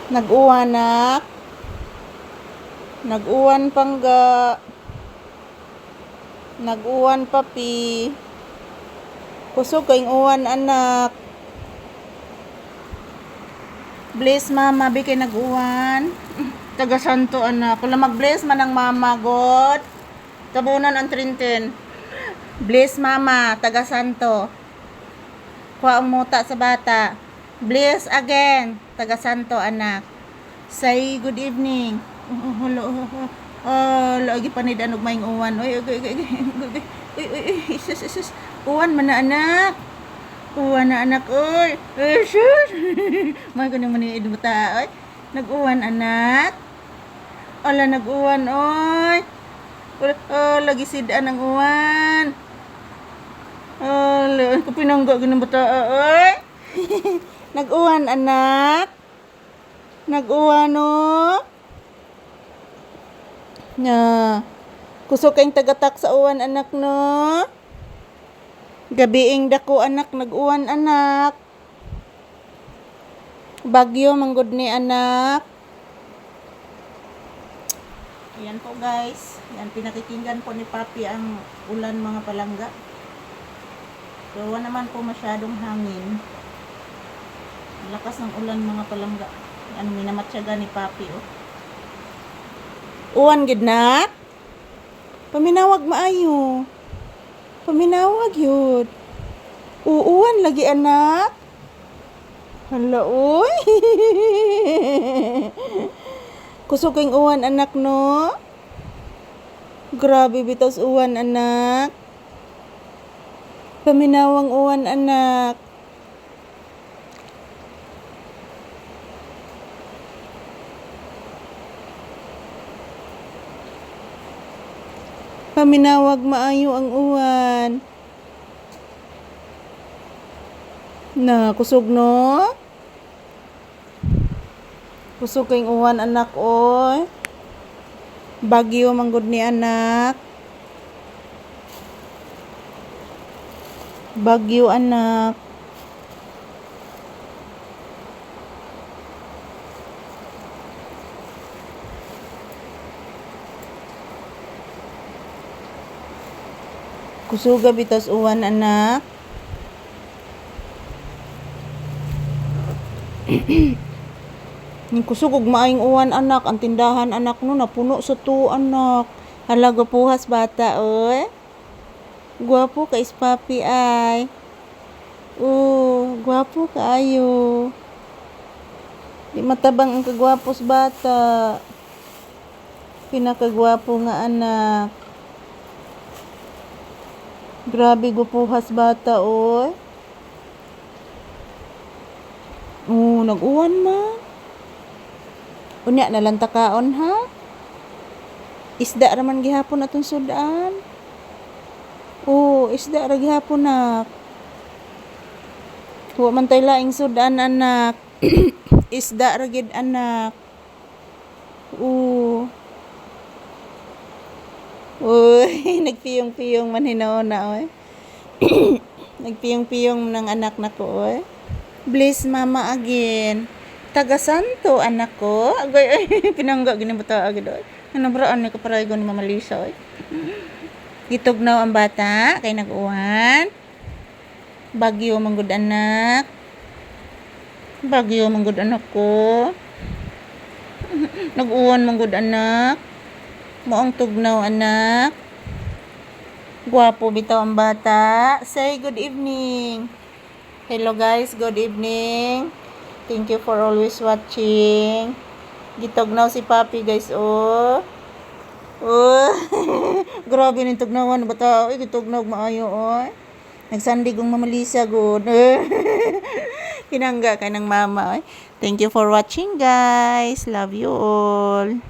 Nag-uwan nak. Nag-uwan pangga. Nag-uwan papi. Kusog kayong uwan anak. Bless mama bi kay nag-uwan. Taga santo anak. Kung mag-bless man ang mama God. Tabunan ang trinten. Bless mama taga santo. Kuha ang muta sa bata. Bless again taga santo anak. Say good evening. Hello. Lagi pa ni danog maing uwan. Uy. Sus. Uwan man na anak. Uwan na anak. Uy. Sus. May ko naman ni idbuta. Uy. Nag-uwan anak. Ala nag-uwan oy. Lagi sidaan ng uwan. Ko pinangga ganun bata oy. Nag-uwan anak. Nag-uwan no. Na. Kusog kayong tagatak sa uwan anak no. Gabiing dako anak nag-uwan anak. Bagyo manggod ni anak. Ayan po guys. Yan pinakikinggan po ni Papi ang ulan mga palangga. So wala naman po masyadong hangin. Lakas ng ulan mga palangga. Yan minamatyaga ni Papi oh. Uwan gid na. Paminawag maayo. Paminawag yun. Uuwan lagi anak. Hala uy. Kusog kayong uwan anak no. Grabe bitas uwan anak. Paminawang uwan anak. Paminawag maayo ang uwan. Na kusog no. Kusog kayong uwan anak oy. Bagyo manggod ni anak. Bagyo anak. Kusuga bitas uwan anak. Ning kusog og maayong uwan anak, ang tindahan anak no napuno sa tuo anak. Hala gapuhas bata oy. Gwapo ka is Papi ay. Gwapo kaayo. Di matabang ang kagwapos bata. Pinakagwapo nga anak. Grabe gupuhas bata oy. Nag-uwan ma. Unya nalang takaon ha. Isda raman gihapon atong sudan. Isda ra gihapon nak. Wa man tay laing sudan anak. Isda ra gid anak. Nagpiyong-piyong man hinauna oy. Nagpiyong-piyong ng anak nako oy. Bless mama again. Taga santo anak ko. Agoy pinangga gini bata agad oy. Ano braan ni kaparaygo ni Mama Lisa oy. Gitugnaw ang bata kay nag-uwan. Bagyo manggod anak. Bagyo manggod anak ko. Nag-uwan manggod anak. Moong tugnaw anak. Gwapo bitaw ang bata. Say good evening. Hello guys, good evening. Thank you for always watching. Gitugnaw si Papi guys oh. Grabe ning tugnawan bata. Gitugnaw maayo oy. Nagsandig ang Mama Lisa good. Kinangga kay ng mama oy. Thank you for watching guys. Love you all.